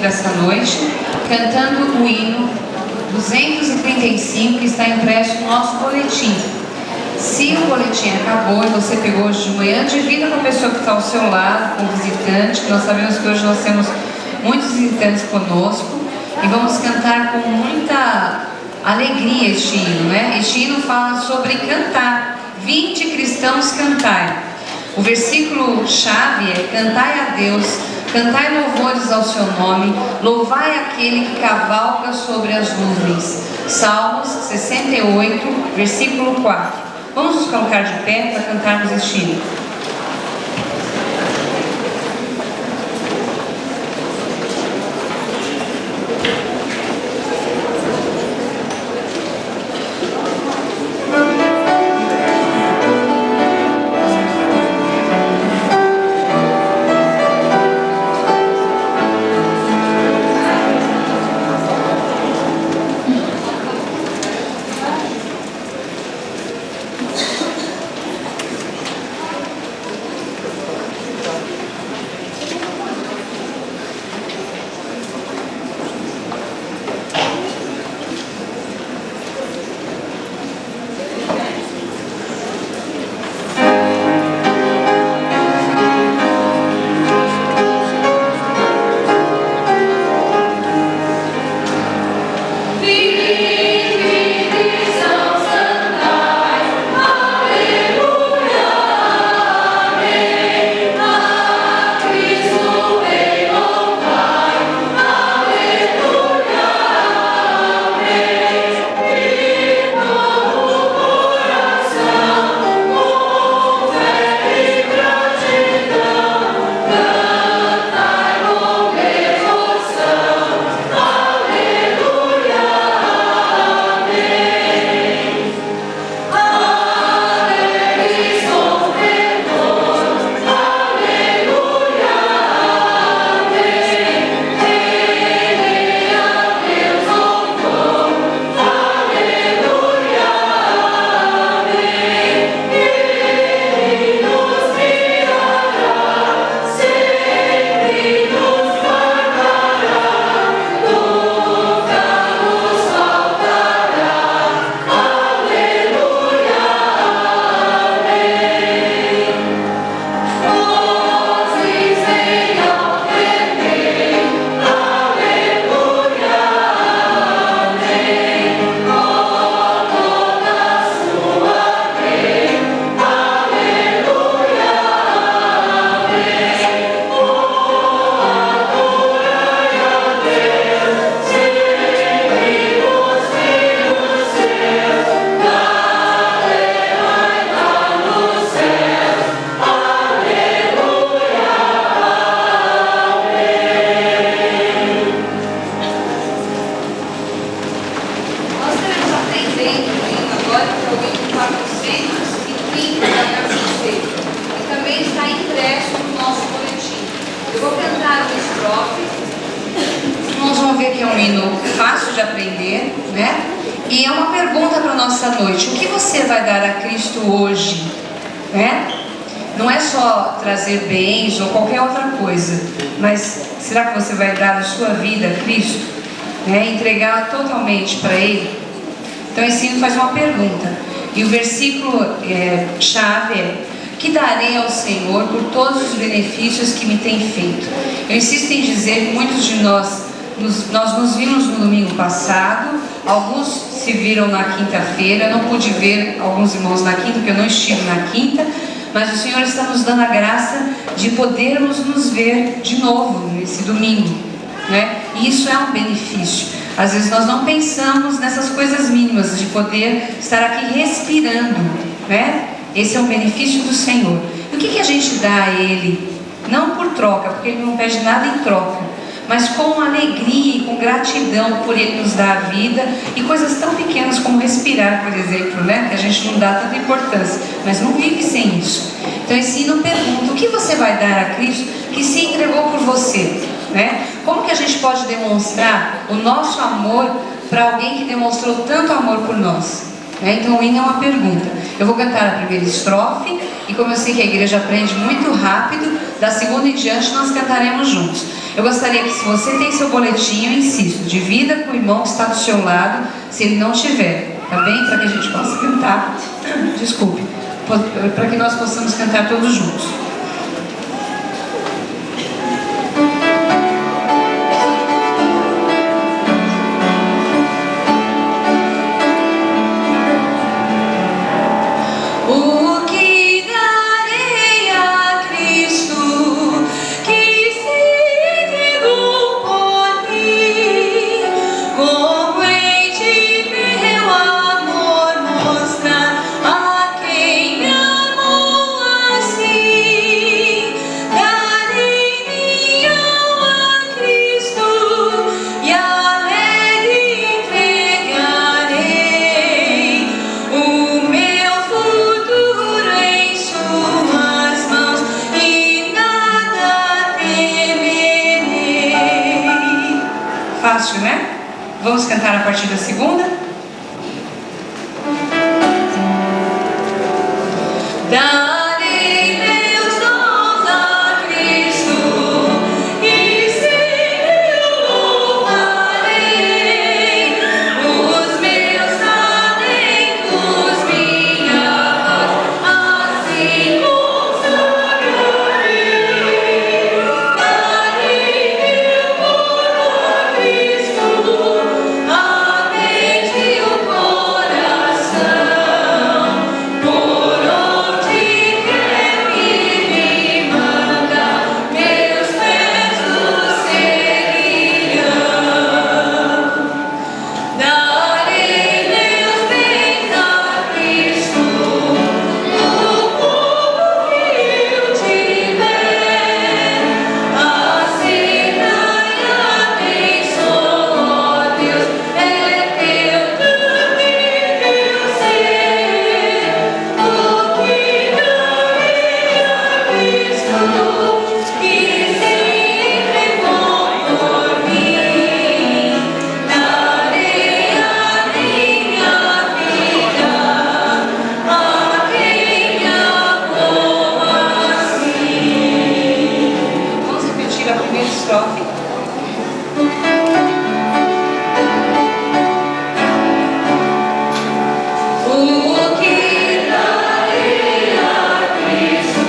essa noite, cantando o hino 235 que está impresso no nosso boletim. Se o boletim acabou e você pegou hoje de manhã, divida com a pessoa que está ao seu lado, com o visitante, que nós sabemos que hoje nós temos muitos visitantes conosco, e vamos cantar com muita alegria este hino, né? Este hino fala sobre cantar. Vinde, cristãos, cantai. O versículo chave é: cantai a Deus, cantai louvores ao seu nome, louvai aquele que cavalga sobre as nuvens. Salmos 68, versículo 4. Vamos nos colocar de pé para cantarmos este hino. Será que você vai dar a sua vida a Cristo? Entregá-la totalmente para Ele? Então esse hino faz uma pergunta. E o versículo chave é: que darei ao Senhor por todos os benefícios que me tem feito? Eu insisto em dizer que muitos de nós nos vimos no domingo passado, alguns se viram na quinta-feira. Eu não pude ver alguns irmãos na quinta, porque eu não estive na quinta. Mas o Senhor está nos dando a graça de podermos nos ver de novo nesse domingo, né? E isso é um benefício. Às vezes nós não pensamos nessas coisas mínimas de poder estar aqui respirando, né? Esse é um benefício do Senhor. E o que a gente dá a Ele? Não por troca, porque Ele não pede nada em troca, mas com alegria e com gratidão por Ele nos dar a vida e coisas tão pequenas como respirar, por exemplo, né? Que a gente não dá tanta importância, mas não vive sem isso. Então esse hino pergunta: o que você vai dar a Cristo que se entregou por você, né? Como que a gente pode demonstrar o nosso amor para alguém que demonstrou tanto amor por nós? Então o hino é uma pergunta. Eu vou cantar a primeira estrofe e, como eu sei que a igreja aprende muito rápido, da segunda em diante nós cantaremos juntos. Eu gostaria que, se você tem seu boletim, eu insisto, divida com o irmão que está do seu lado, se ele não tiver, tá bem? Para que a gente possa cantar, desculpe, para que nós possamos cantar todos juntos. Fácil, né? Vamos cantar a partir da segunda? Darei meus dons a Cristo e sempre louvarei os meus talentos, minha voz, assim consagrarei. Darei meu corpo a Cristo, a mente e o coração, por onde quer que me manda, meus pés o seguirão. Darei meus bens a Cristo, o pouco que eu tiver, aceita e abençoa, ó Deus, é teu também meu ser. O que darei a Cristo, que sempre bom por mim. Darei a minha vida a quem me amou assim. Vamos repetir a primeira estrofe. O que darei a Cristo,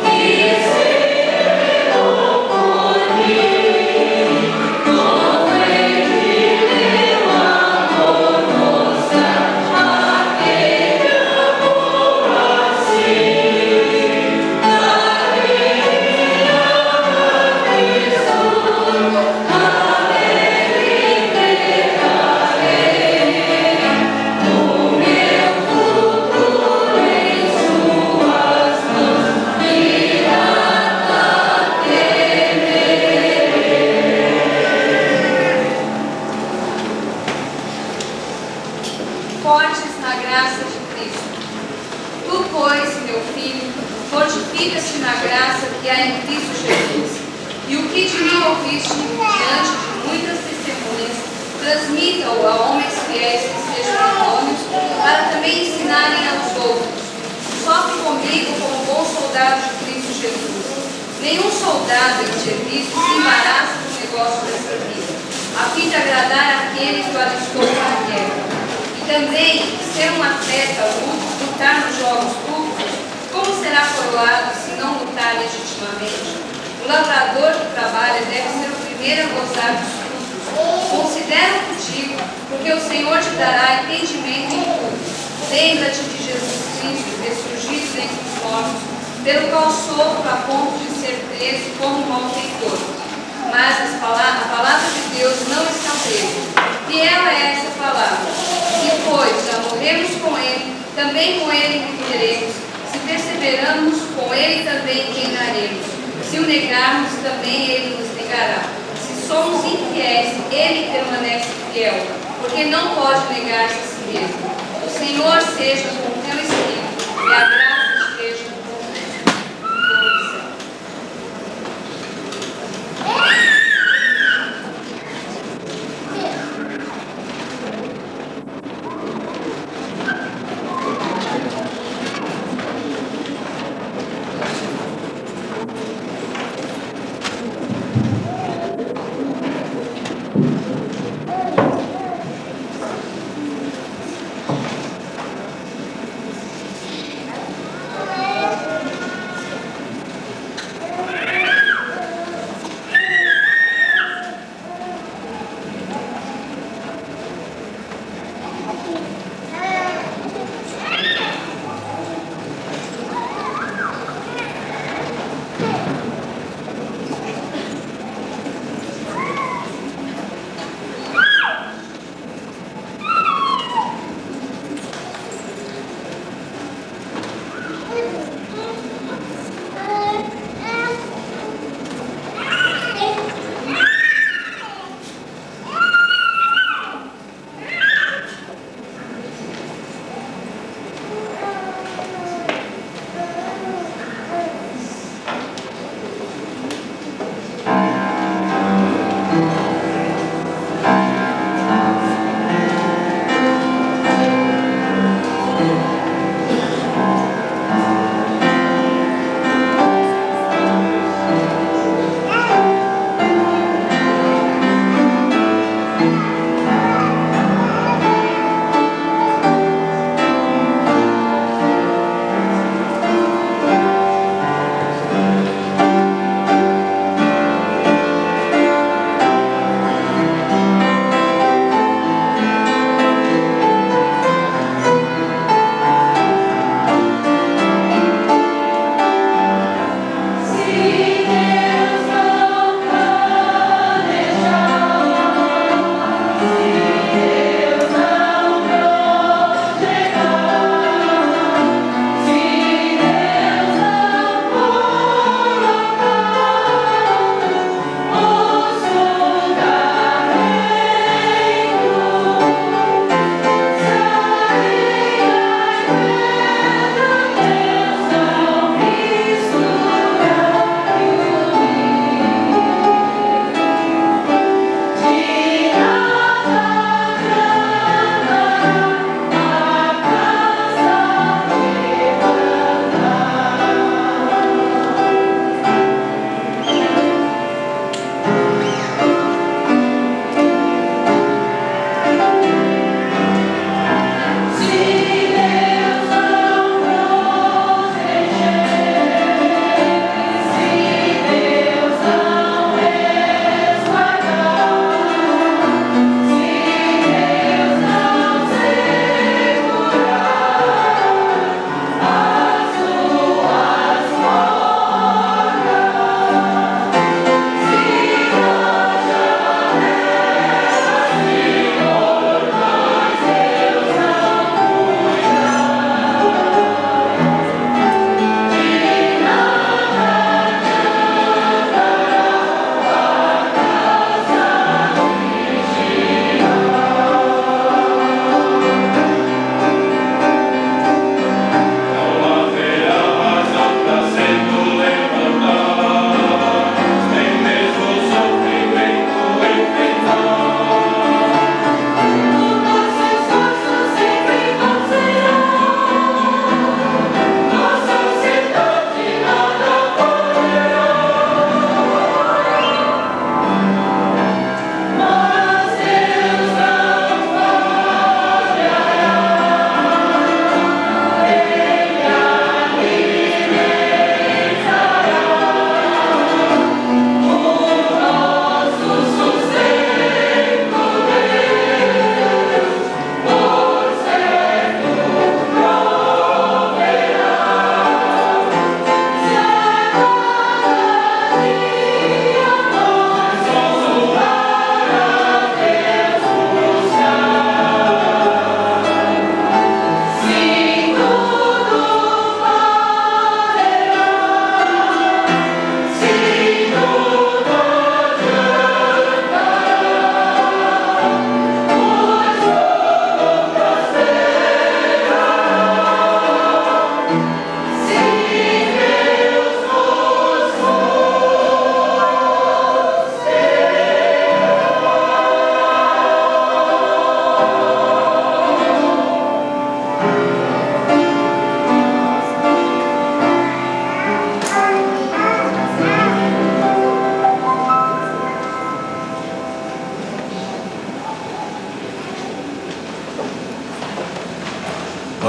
que sempre bom por mim. Como Ele deu amor, mostrar a quem me amou assim. Darei a Cristo, alegre entregarei o meu futuro em suas mãos, e nada Fortes na graça de Cristo. Tu, pois, meu filho, fortifica-te na graça que há em Cristo Jesus. E o que de mim ouviste diante de muitas testemunhas, transmita-o a homens fiéis que sejam idôneos, para também ensinarem aos outros. Sofre comigo como bom soldado de Cristo Jesus. Nenhum soldado em serviço se embaraça no negócio dessa vida, a fim de agradar aquele que o alistou para a guerra. E também, ser um atleta, lutar nos jogos públicos, como será coroado se não lutar legitimamente? O lavrador que trabalha deve ser o primeiro a gozar dos frutos. Considera contigo, porque o Senhor te dará entendimento em tudo. Lembra-te de Jesus Cristo, ressurgido dentre os mortos, pelo qual sofro a ponto de ser preso como malfeitor. Mas a palavra de Deus não está presa. Fiel é essa palavra. Se, pois, já morremos com Ele, também com Ele viveremos. Se perseveramos, com Ele também reinaremos. Se o negarmos, também Ele nos negará. Se somos infiéis, Ele permanece fiel, porque não pode negar-se a si mesmo. O Senhor seja com o teu espírito, e a graça esteja com o teu coração.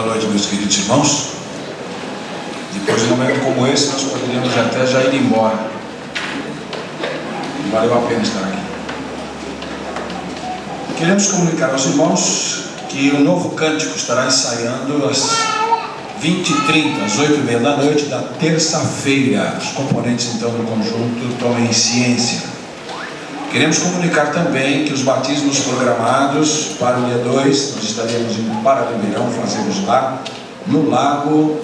noite, meus queridos irmãos. Depois de um momento como esse, nós poderíamos até já ir embora. Valeu a pena estar aqui. Queremos comunicar aos irmãos que o novo cântico estará ensaiando às 20h30, às 8h30 da noite da terça-feira. Os componentes então do conjunto tomem ciência. Queremos comunicar também que os batismos programados para o dia 2, nós estaríamos indo para Ribeirão, fazemos lá no lago.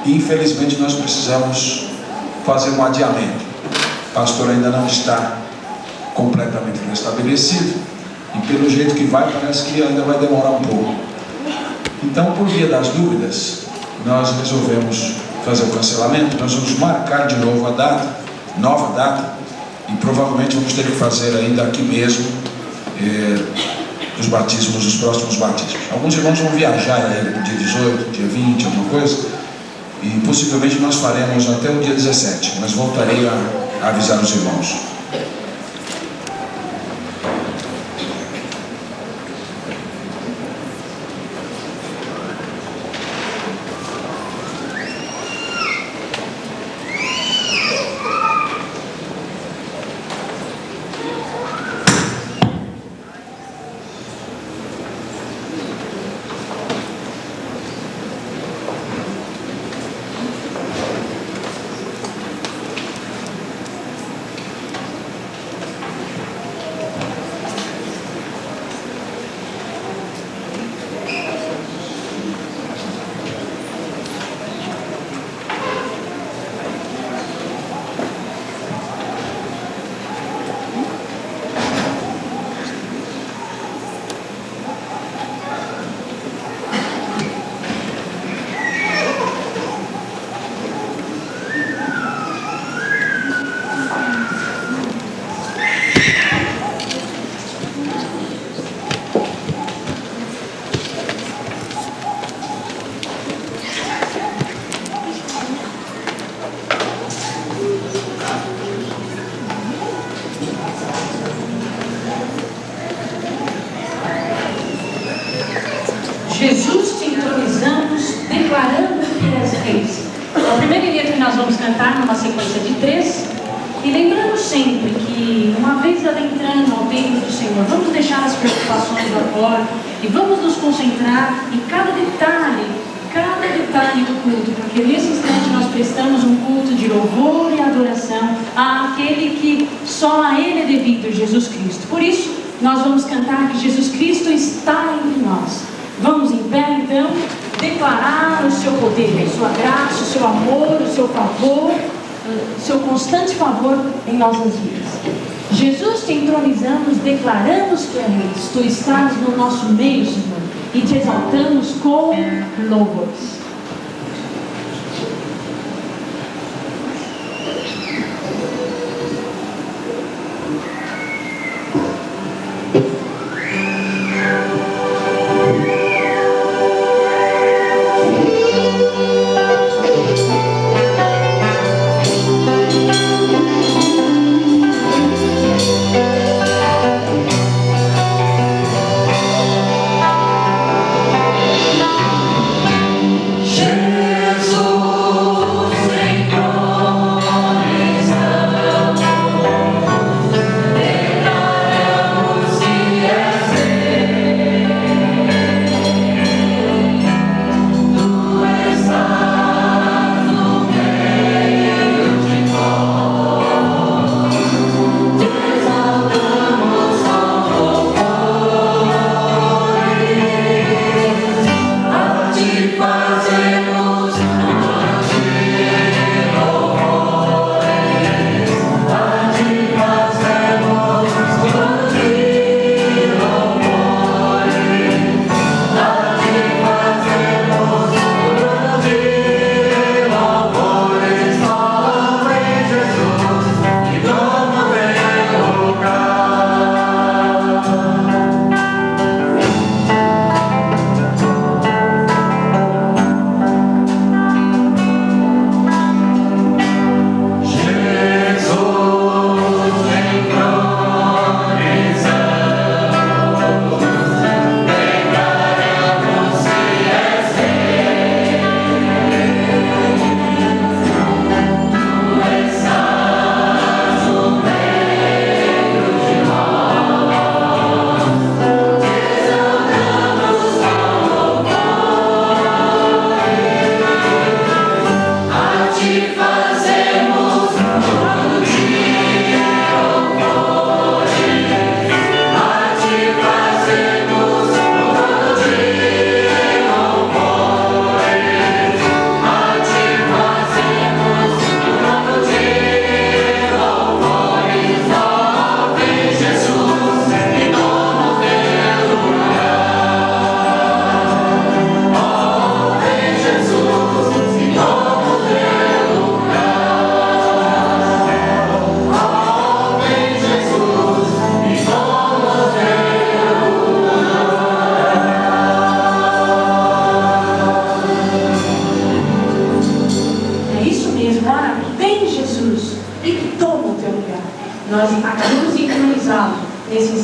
Infelizmente nós precisamos fazer um adiamento. O pastor ainda não está completamente restabelecido e pelo jeito que vai, parece que ainda vai demorar um pouco. Então, por via das dúvidas, nós resolvemos fazer o cancelamento. Nós vamos marcar de novo a data, nova data, e provavelmente vamos ter que fazer ainda aqui mesmo os batismos, os próximos batismos. Alguns irmãos vão viajar no dia 18, dia 20, alguma coisa, e possivelmente nós faremos até o dia 17, mas voltarei a avisar os irmãos. Jesus, te entronizamos, declarando que és reis. A primeira letra que nós vamos cantar numa sequência de 3, e lembrando sempre que, uma vez adentrando ao templo do Senhor, vamos deixar as preocupações lá fora e vamos nos concentrar em cada detalhe do culto, porque nesse instante nós prestamos um culto de louvor e adoração àquele que só a Ele é devido, Jesus Cristo. Por isso, nós vamos cantar que Jesus Cristo está entre nós. Vamos em pé, então, declarar o seu poder, a sua graça, o seu amor, o seu favor, o seu constante favor em nossas vidas. Jesus, te entronizamos, declaramos que é rei. Tu estás no nosso meio, Senhor, e te exaltamos com louvores.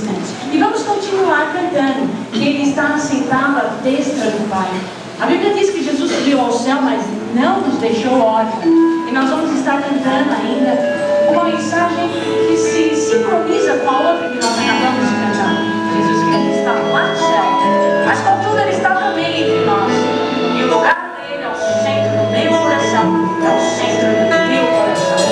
instantes. E vamos continuar cantando, que Ele está sentado à destra do Pai. A Bíblia diz que Jesus subiu ao céu, mas não nos deixou órfãos. E nós vamos estar cantando ainda uma mensagem que se sincroniza com a outra que nós acabamos de cantar. Jesus Cristo está lá no céu, mas contudo Ele está também entre nós. E o lugar dele é o centro do meu coração, é o centro do meu coração.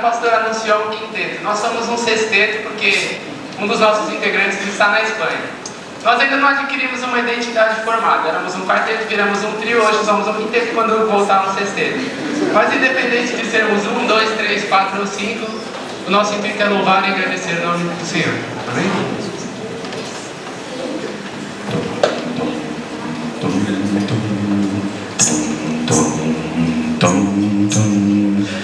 pastor anunciou um quinteto. Nós somos um sexteto porque um dos nossos integrantes está na Espanha. Nós ainda não adquirimos uma identidade formada. Éramos um quarteto, viramos um trio, hoje somos um quinteto quando voltar no sexteto. Mas independente de sermos 1, 2, 3, 4 ou 5, o nosso intuito é louvar e agradecer o nome do Senhor. Amém?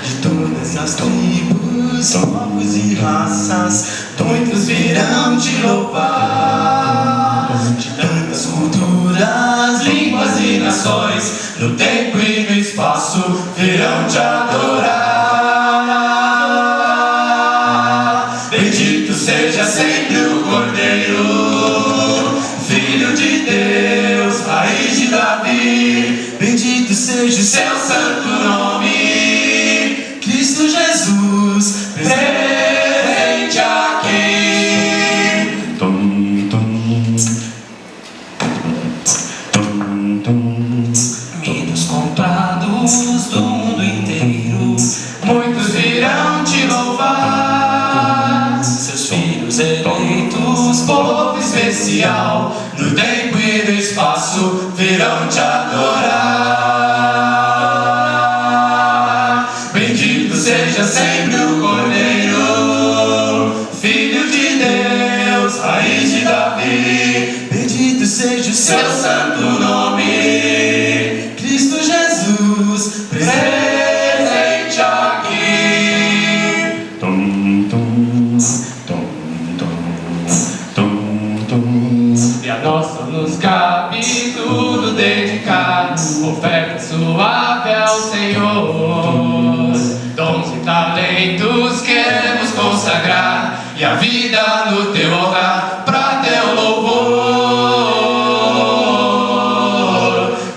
De todas as tribos, povos e raças, muitos virão te louvar. De tantas culturas, línguas e nações, no tempo e no espaço, virão te adorar. Bendito seja sempre o Cordeiro, Filho de Deus, raiz de Davi. Bendito seja o seu santo nome, Cristo Jesus, presente aqui. Muitos comprados do mundo inteiro, muitos virão te louvar. Seus filhos eleitos, povo especial, no tempo e no espaço virão te adorar. Bendito seja sempre o Cordeiro, Filho de Deus, raiz de Davi. Bendito seja o seu santo nome, Cristo Jesus, presente aqui. E a nós só nos cabe tudo dedicar, oferta suave ao Senhor. Dons e talentos queremos consagrar, e a vida no teu hogar pra teu louvor.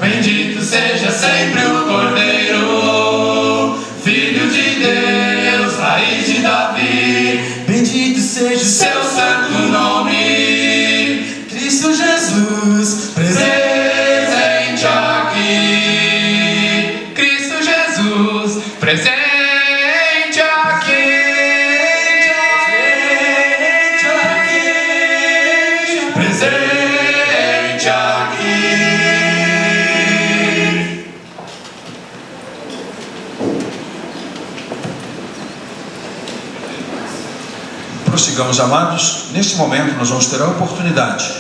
Bendito seja sempre o Cordeiro, Filho de Deus, raiz de Davi. Bendito seja o seu santo nome, Cristo Jesus, presente aqui. Cristo Jesus, presente aqui. Presente aqui. Prossigamos, amados. Neste momento nós vamos ter a oportunidade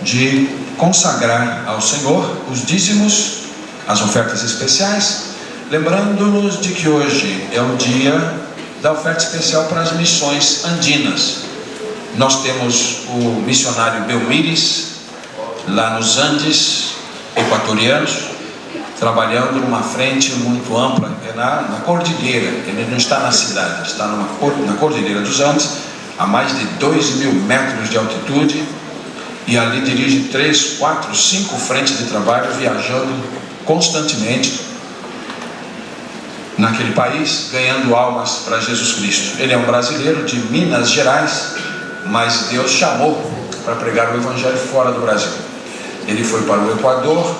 de consagrar ao Senhor os dízimos, as ofertas especiais, lembrando-nos de que hoje é o dia da oferta especial para as missões andinas. Nós temos o missionário Belmires, lá nos Andes equatorianos, trabalhando numa frente muito ampla, na cordilheira. Ele não está na cidade, está na cordilheira dos Andes, a mais de 2.000 metros de altitude, e ali dirige 3, 4, 5 frentes de trabalho, viajando constantemente naquele país, ganhando almas para Jesus Cristo. Ele é um brasileiro de Minas Gerais, mas Deus chamou para pregar o Evangelho fora do Brasil. Ele foi para o Equador,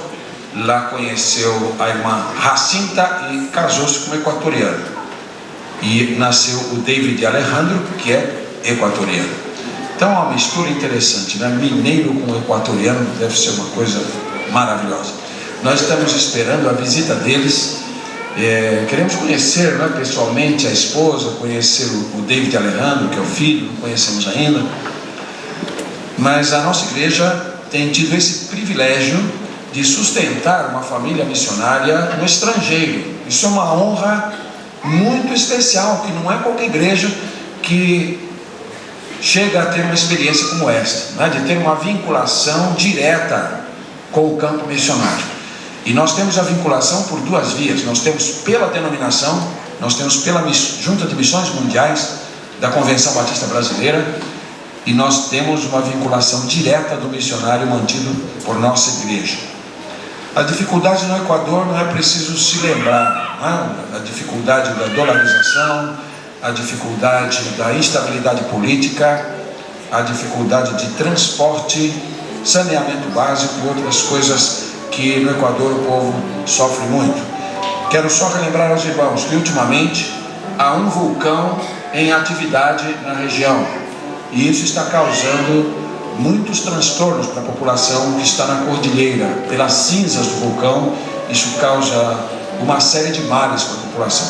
lá conheceu a irmã Jacinta e casou-se com um equatoriano. E nasceu o David Alejandro, que é equatoriano. Então é uma mistura interessante, né? Mineiro com equatoriano deve ser uma coisa maravilhosa. Nós estamos esperando a visita deles. Queremos conhecer, né, pessoalmente a esposa, conhecer o David Alejandro, que é o filho, não conhecemos ainda. Mas a nossa igreja tem tido esse privilégio de sustentar uma família missionária no estrangeiro. Isso é uma honra muito especial, que não é qualquer igreja que chega a ter uma experiência como esta, né? De ter uma vinculação direta com o campo missionário. E nós temos a vinculação por duas vias. Nós temos pela denominação, nós temos pela Junta de Missões Mundiais da Convenção Batista Brasileira, e nós temos uma vinculação direta do missionário mantido por nossa igreja. A dificuldade no Equador não é preciso se lembrar, né? A dificuldade da dolarização, a dificuldade da instabilidade política, a dificuldade de transporte, saneamento básico e outras coisas que no Equador o povo sofre muito. Quero só relembrar aos irmãos que ultimamente há um vulcão em atividade na região, e isso está causando muitos transtornos para a população que está na cordilheira. Pelas cinzas do vulcão, isso causa uma série de males para a população.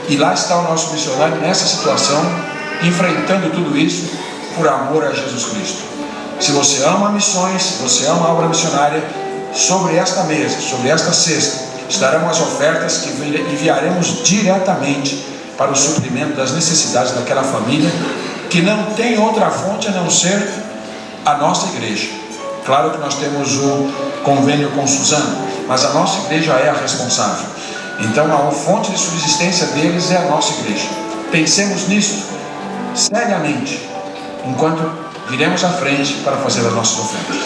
E lá está o nosso missionário nessa situação, enfrentando tudo isso por amor a Jesus Cristo. Se você ama missões, se você ama a obra missionária, sobre esta mesa, sobre esta cesta, estarão as ofertas que enviaremos diretamente para o suprimento das necessidades daquela família que não tem outra fonte a não ser a nossa igreja. Claro que nós temos o convênio com Suzano, mas a nossa igreja é a responsável. Então a fonte de subsistência deles é a nossa igreja. Pensemos nisso seriamente, enquanto viremos à frente para fazer as nossas ofertas.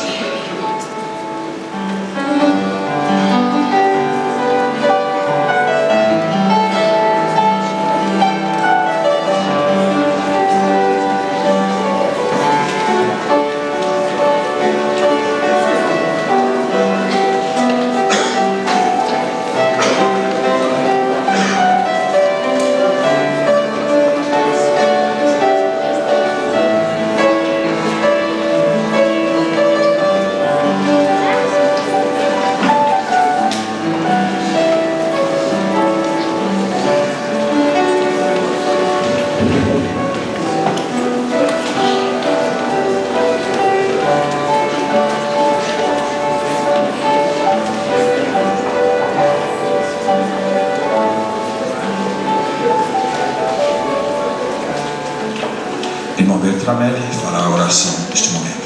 Irmão Bertramelli fará a oração neste momento.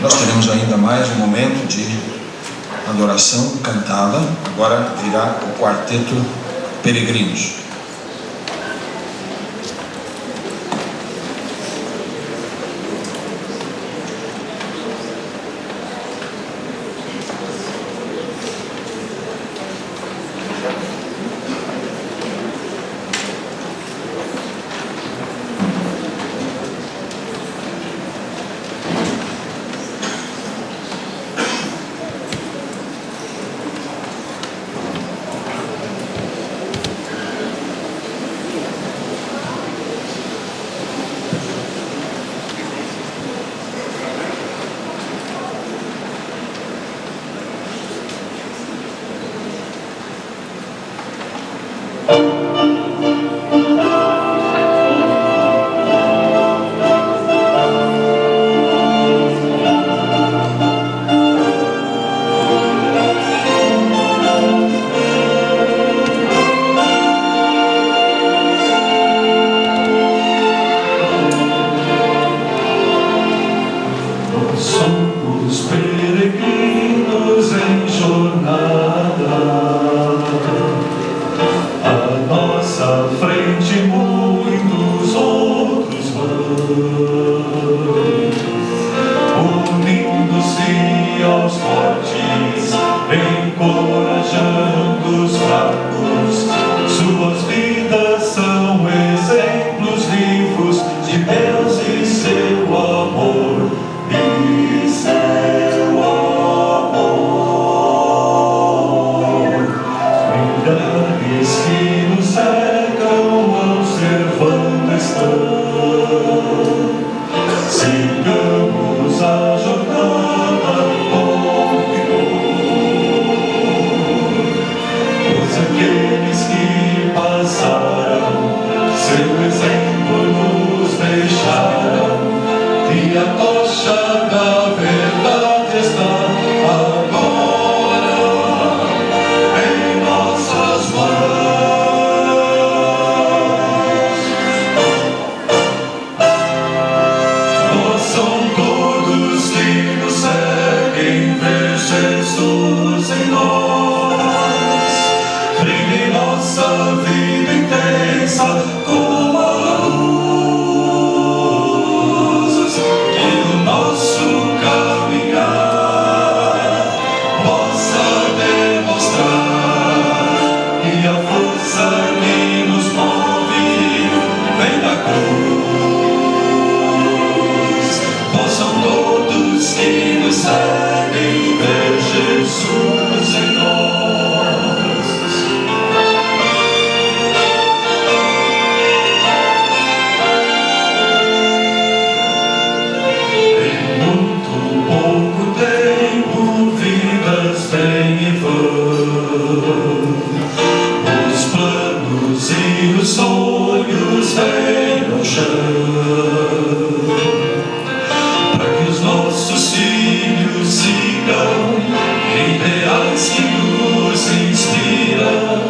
Nós teremos ainda mais um momento de adoração cantada. Agora virá o quarteto Peregrinos. Que nos cercam ao ser homens que passaram, seu exemplo nos deixaram, e a tocha da verdade está agora em nossas mãos. Nós são todos que nos seguem, ver Jesus em nós, brilhe nossa vida intensa como a luz, que o nosso caminhar possa demonstrar que a força que nos move vem da cruz. Possam todos que nos seguem ver Jesus em nós. Em muito pouco tempo, vidas vêm e vão, os planos e os sonhos vêm no chão, para que os nossos filhos sigam ideais que nos inspiram.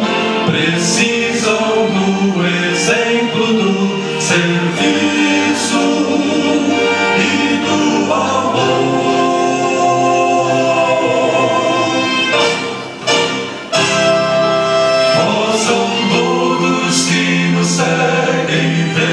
Precisam do exemplo do serviço e do amor. Possam todos que nos seguem ver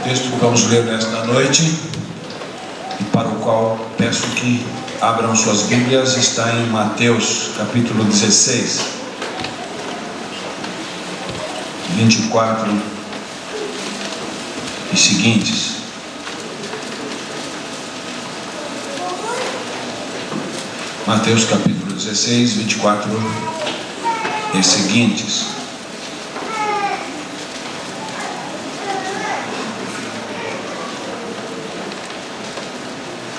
O texto que vamos ler nesta noite, e para o qual peço que abram suas Bíblias, está em Mateus capítulo 16, 24 e seguintes. Mateus capítulo 16, 24 e seguintes.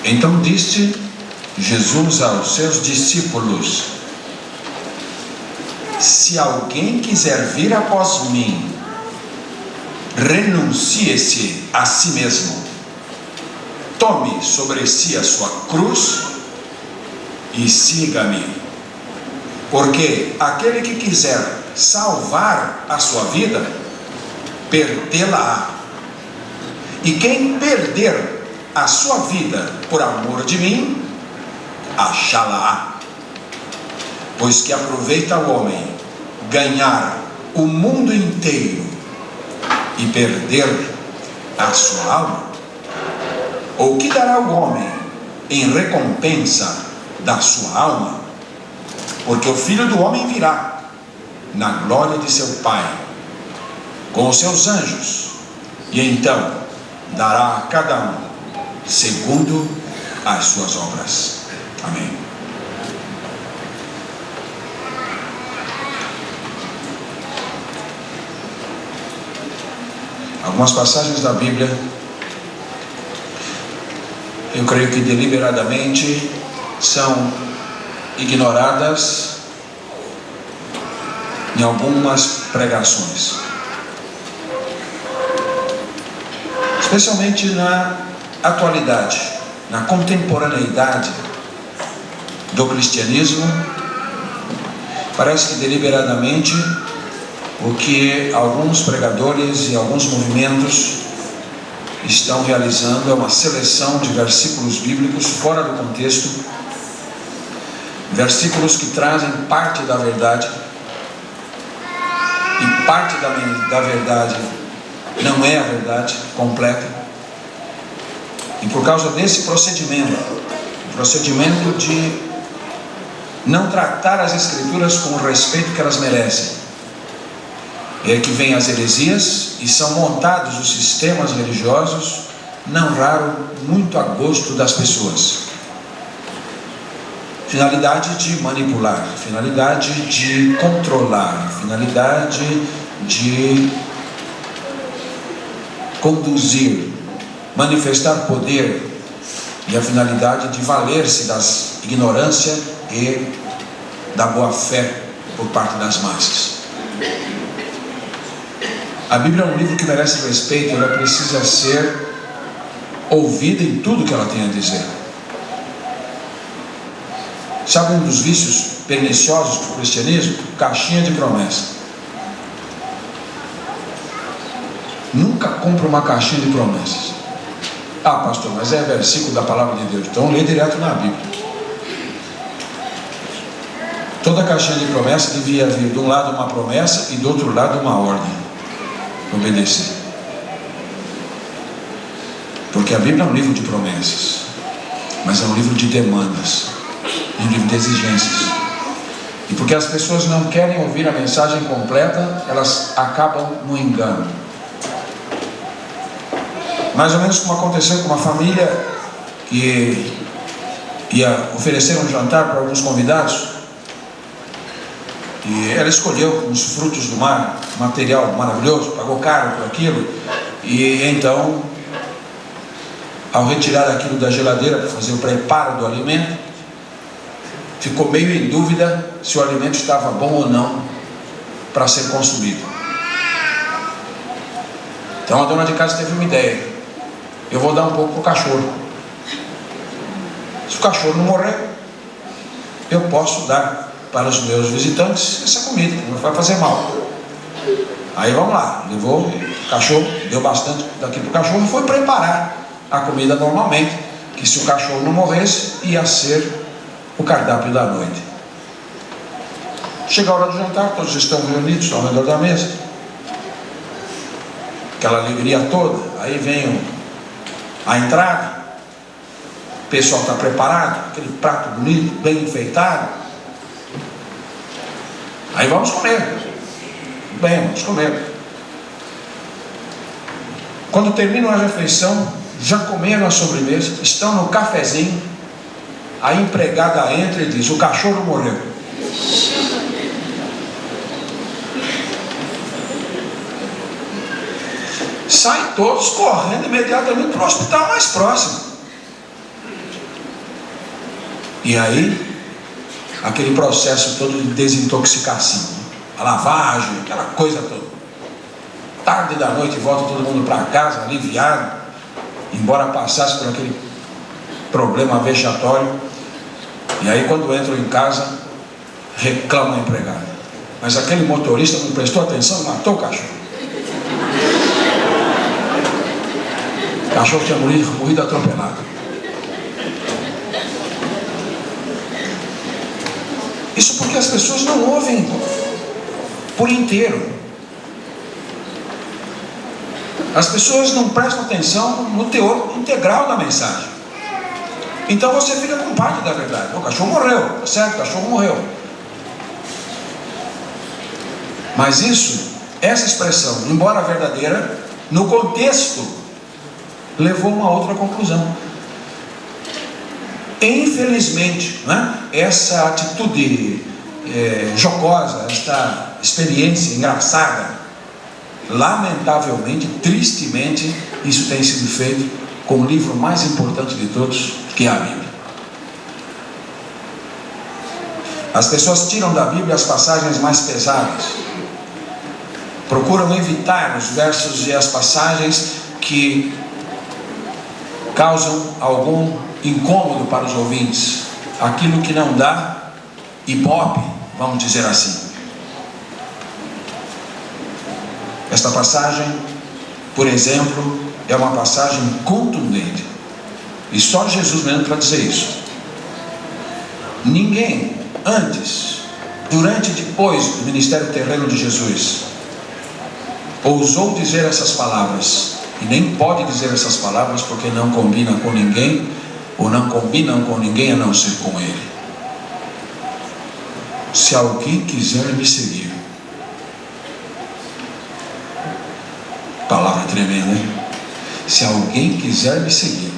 Então disse Jesus aos seus discípulos: se alguém quiser vir após mim, renuncie-se a si mesmo, tome sobre si a sua cruz e siga-me. Porque aquele que quiser salvar a sua vida, perdê-la-á. E quem perder a sua vida por amor de mim, achá-la-á. Pois que aproveita o homem ganhar o mundo inteiro e perder a sua alma? Ou que dará o homem em recompensa da sua alma? Porque o Filho do Homem virá na glória de seu Pai com os seus anjos, e então dará a cada um segundo as suas obras. Amém. Algumas passagens da Bíblia, eu creio que deliberadamente são ignoradas em algumas pregações, especialmente na atualidade, na contemporaneidade do cristianismo. Parece que deliberadamente o que alguns pregadores e alguns movimentos estão realizando é uma seleção de versículos bíblicos fora do contexto, versículos que trazem parte da verdade, e parte da verdade não é a verdade completa. E por causa desse procedimento, o procedimento de não tratar as Escrituras com o respeito que elas merecem, é que vem as heresias e são montados os sistemas religiosos, não raro muito a gosto das pessoas. Finalidade de manipular, finalidade de controlar, finalidade de conduzir, manifestar poder, e a finalidade de valer-se das ignorância e da boa fé por parte das massas. A Bíblia é um livro que merece respeito, ela precisa ser ouvida em tudo que ela tem a dizer. Sabe um dos vícios perniciosos do cristianismo? Caixinha de promessa. Nunca compra uma caixinha de promessas. Ah, pastor, mas é versículo da palavra de Deus. Então lê direto na Bíblia. Toda caixinha de promessa devia vir de um lado uma promessa e do outro lado uma ordem. Obedecer. Porque a Bíblia é um livro de promessas, mas é um livro de demandas, um livro de exigências. E porque as pessoas não querem ouvir a mensagem completa, elas acabam no engano. Mais ou menos como aconteceu com uma família que ia oferecer um jantar para alguns convidados, e ela escolheu uns frutos do mar, material maravilhoso, pagou caro por aquilo, e então, ao retirar aquilo da geladeira para fazer o preparo do alimento, ficou meio em dúvida se o alimento estava bom ou não para ser consumido. Então a dona de casa teve uma ideia: eu vou dar um pouco para o cachorro. Se o cachorro não morrer, eu posso dar para os meus visitantes essa comida, que não vai fazer mal. Aí vamos lá, levou o cachorro, deu bastante daqui para o cachorro e foi preparar a comida normalmente, que se o cachorro não morresse, ia ser o cardápio da noite. Chega a hora do jantar, todos estão reunidos ao redor da mesa. aquela alegria toda. Aí vem a entrada, o pessoal está preparado, aquele prato bonito, bem enfeitado. Aí vamos comer. Bem, vamos comer. Quando terminam a refeição, já comeram a sobremesa, estão no cafezinho, a empregada entra e diz: o cachorro morreu. Saem todos correndo imediatamente para o hospital mais próximo. E aí, aquele processo todo de desintoxicação, a lavagem, aquela coisa toda. Tarde da noite volta todo mundo para casa, aliviado, embora passasse por aquele problema vexatório. E aí, quando entram em casa, reclama a empregada: mas aquele motorista não prestou atenção e matou o cachorro. O cachorro tinha morrido atropelado. Isso porque as pessoas não ouvem por inteiro. As pessoas não prestam atenção no teor integral da mensagem. Então você fica com parte da verdade. O cachorro morreu, tá certo? O cachorro morreu. Mas essa expressão, embora verdadeira, no contexto, levou a uma outra conclusão. Infelizmente, né, essa atitude jocosa, esta experiência engraçada, lamentavelmente, tristemente, isso tem sido feito com o livro mais importante de todos, que é a Bíblia. As pessoas tiram da Bíblia as passagens mais pesadas, procuram evitar os versos e as passagens que causam algum incômodo para os ouvintes, aquilo que não dá ibope, vamos dizer assim. Esta passagem, por exemplo, é uma passagem contundente, e só Jesus mesmo para dizer isso. Ninguém antes, durante e depois do ministério terreno de Jesus ousou dizer essas palavras, e nem pode dizer essas palavras porque não combina com ninguém, ou não combinam com ninguém a não ser com Ele. Se alguém quiser me seguir, palavra tremenda, hein? Se alguém quiser me seguir.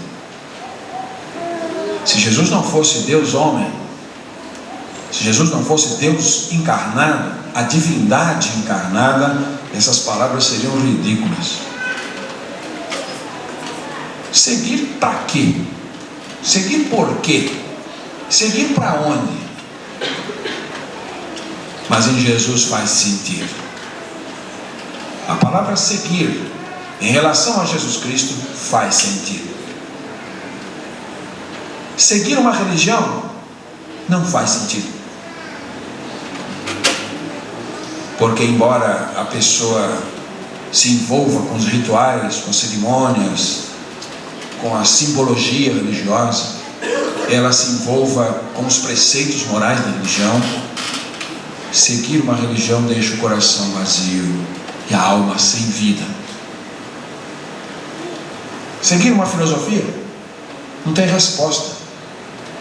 Se Jesus não fosse Deus homem, se Jesus não fosse Deus encarnado, a divindade encarnada, essas palavras seriam ridículas. Seguir para quê? Seguir por quê? Seguir para onde? Mas em Jesus faz sentido. A palavra seguir, em relação a Jesus Cristo, faz sentido. Seguir uma religião não faz sentido. Porque embora a pessoa se envolva com os rituais, com as cerimônias, com a simbologia religiosa, ela se envolva com os preceitos morais da religião, seguir uma religião deixa o coração vazio e a alma sem vida. Seguir uma filosofia não tem resposta.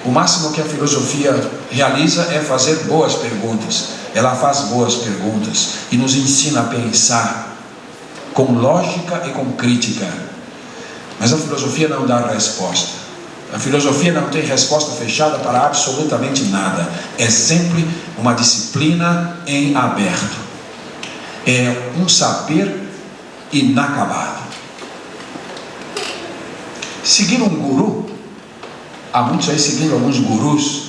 O máximo que a filosofia realiza é fazer boas perguntas. Ela faz boas perguntas e nos ensina a pensar com lógica e com crítica. Mas a filosofia não dá resposta. A filosofia não tem resposta fechada para absolutamente nada. É sempre uma disciplina em aberto. É um saber inacabado. Seguir um guru, há muitos aí seguindo alguns gurus,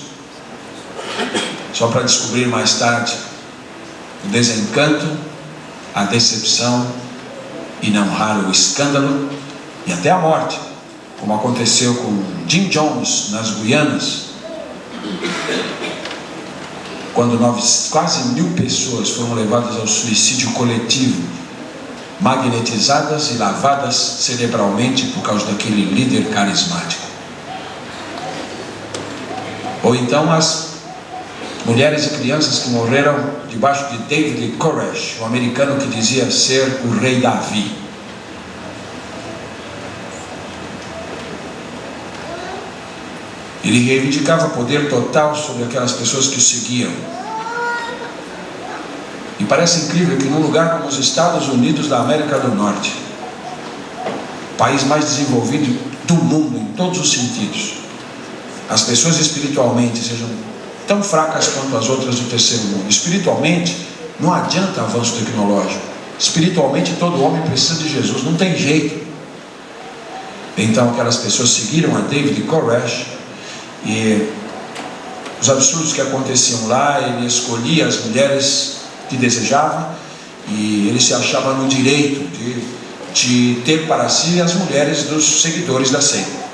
só para descobrir mais tarde o desencanto, a decepção e não raro o escândalo e até a morte, como aconteceu com Jim Jones nas Guianas, quando quase 1000 pessoas foram levadas ao suicídio coletivo, magnetizadas e lavadas cerebralmente por causa daquele líder carismático. Ou então as mulheres e crianças que morreram debaixo de David Koresh, um americano que dizia ser o rei Davi. Ele reivindicava poder total sobre aquelas pessoas que o seguiam. E parece incrível que num lugar como os Estados Unidos da América do Norte, o país mais desenvolvido do mundo em todos os sentidos, as pessoas espiritualmente sejam tão fracas quanto as outras do terceiro mundo. Espiritualmente não adianta avanço tecnológico. Espiritualmente todo homem precisa de Jesus, não tem jeito. Então aquelas pessoas seguiram a David Koresh, e os absurdos que aconteciam lá, ele escolhia as mulheres que desejava, e ele se achava no direito de ter para si as mulheres dos seguidores da seita.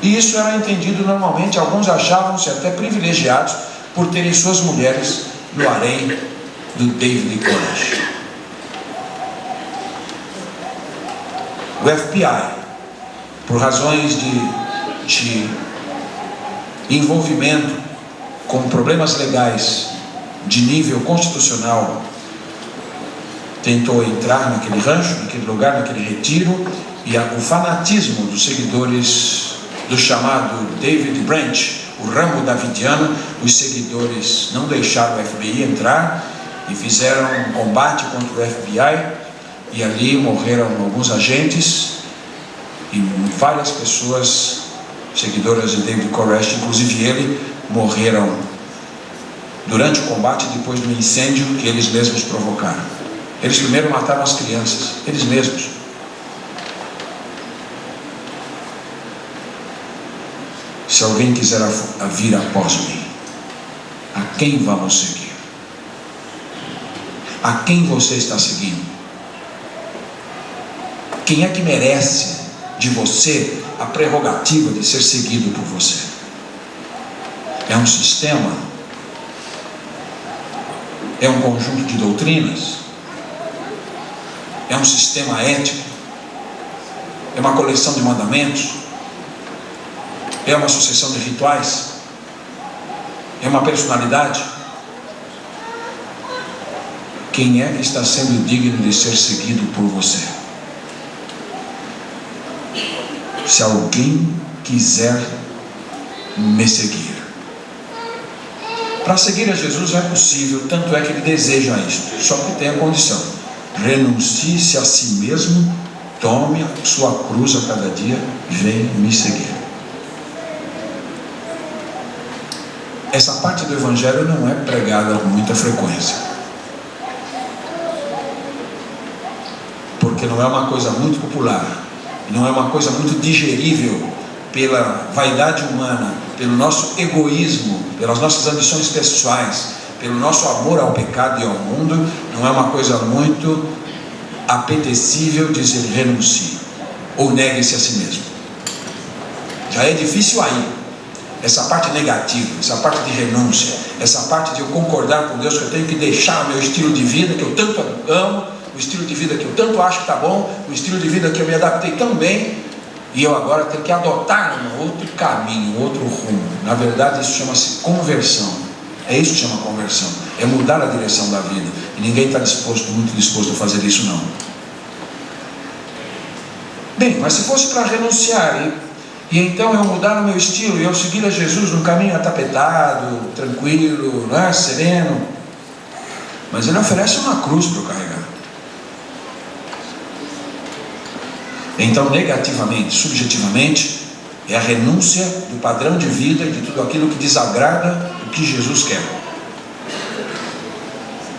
E isso era entendido normalmente, alguns achavam-se até privilegiados por terem suas mulheres no harém do David Koresh. O FBI, por razões de envolvimento com problemas legais de nível constitucional, tentou entrar naquele rancho, naquele lugar, naquele retiro, e o fanatismo dos seguidores do chamado David Branch, o ramo davidiano, os seguidores não deixaram o FBI entrar e fizeram um combate contra o FBI, e ali morreram alguns agentes e várias pessoas seguidoras de David Koresh, inclusive ele, morreram durante o combate e depois do incêndio que eles mesmos provocaram. Eles primeiro mataram as crianças, eles mesmos. Se alguém quiser vir após mim, a quem vamos seguir? A quem você está seguindo? Quem é que merece de você a prerrogativa de ser seguido por você? É um sistema? É um conjunto de doutrinas? É um sistema ético? É uma coleção de mandamentos? É uma sucessão de rituais? É uma personalidade? Quem é que está sendo digno de ser seguido por você? Se alguém quiser me seguir. Para seguir a Jesus é possível, tanto é que ele deseja isto, só que tem a condição: renuncie-se a si mesmo, tome a sua cruz a cada dia, vem me seguir. Essa parte do Evangelho não é pregada com muita frequência, porque não é uma coisa muito popular, não é uma coisa muito digerível pela vaidade humana, pelo nosso egoísmo, pelas nossas ambições pessoais, pelo nosso amor ao pecado e ao mundo. Não é uma coisa muito apetecível dizer renuncie ou negue-se a si mesmo. Já é difícil aí, essa parte negativa, essa parte de renúncia, essa parte de eu concordar com Deus que eu tenho que deixar o meu estilo de vida que eu tanto amo, o estilo de vida que eu tanto acho que está bom, o estilo de vida que eu me adaptei tão bem, e eu agora tenho que adotar um outro caminho, um outro rumo. Na verdade isso chama-se conversão. É isso que chama conversão, é mudar a direção da vida, e ninguém está muito disposto a fazer isso não. Bem, mas se fosse para renunciar e então eu mudar o meu estilo e eu seguir a Jesus num caminho atapetado, tranquilo, não é? Sereno, mas ele oferece uma cruz para eu carregar. Então, negativamente, subjetivamente, é a renúncia do padrão de vida e de tudo aquilo que desagrada o que Jesus quer.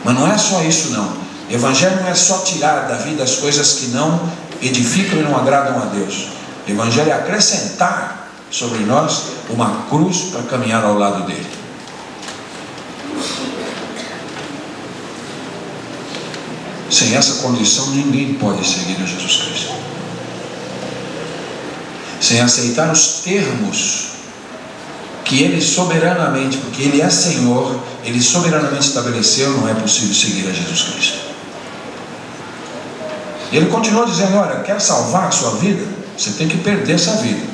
Mas não é só isso não. O Evangelho não é só tirar da vida as coisas que não edificam e não agradam a Deus. O Evangelho é acrescentar sobre nós uma cruz para caminhar ao lado dele. Sem essa condição ninguém pode seguir a Jesus Cristo. Sem aceitar os termos que ele soberanamente, porque ele é Senhor, ele soberanamente estabeleceu, não é possível seguir a Jesus Cristo. Ele continuou dizendo: olha, quer salvar a sua vida? Você tem que perder essa vida.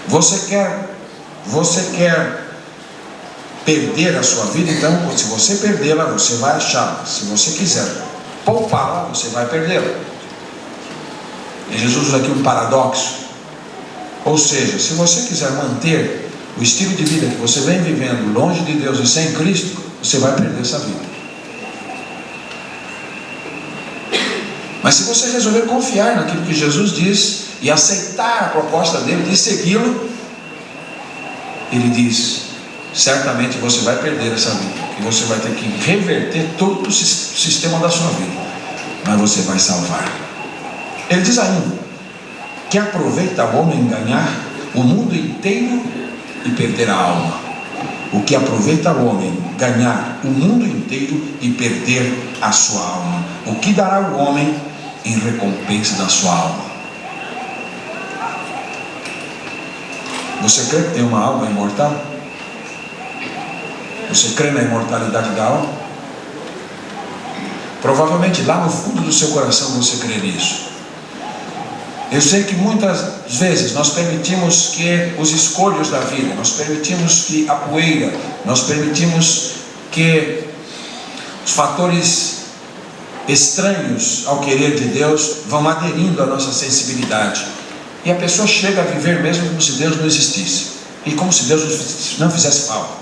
Você quer perder a sua vida? Então, se você perdê-la, você vai achá-la. Se você quiser poupá-la, você vai perdê-la. E Jesus usa aqui um paradoxo. Ou seja, se você quiser manter o estilo de vida que você vem vivendo longe de Deus e sem Cristo, você vai perder essa vida. Mas se você resolver confiar naquilo que Jesus diz e aceitar a proposta dele de segui-lo, ele diz: certamente você vai perder essa vida, e você vai ter que reverter todo o sistema da sua vida, mas você vai salvar. Ele diz ainda: que aproveita o homem ganhar o mundo inteiro e perder a alma. O que aproveita o homem ganhar o mundo inteiro e perder a sua alma? O que dará o homem em recompensa da sua alma? Você crê que tem uma alma imortal? Você crê na imortalidade da alma? Provavelmente lá no fundo do seu coração você crê nisso. Eu sei que muitas vezes nós permitimos que os escolhos da vida, nós permitimos que a poeira, nós permitimos que os fatores estranhos ao querer de Deus vão aderindo à nossa sensibilidade, e a pessoa chega a viver mesmo como se Deus não existisse, e como se Deus não fizesse falta.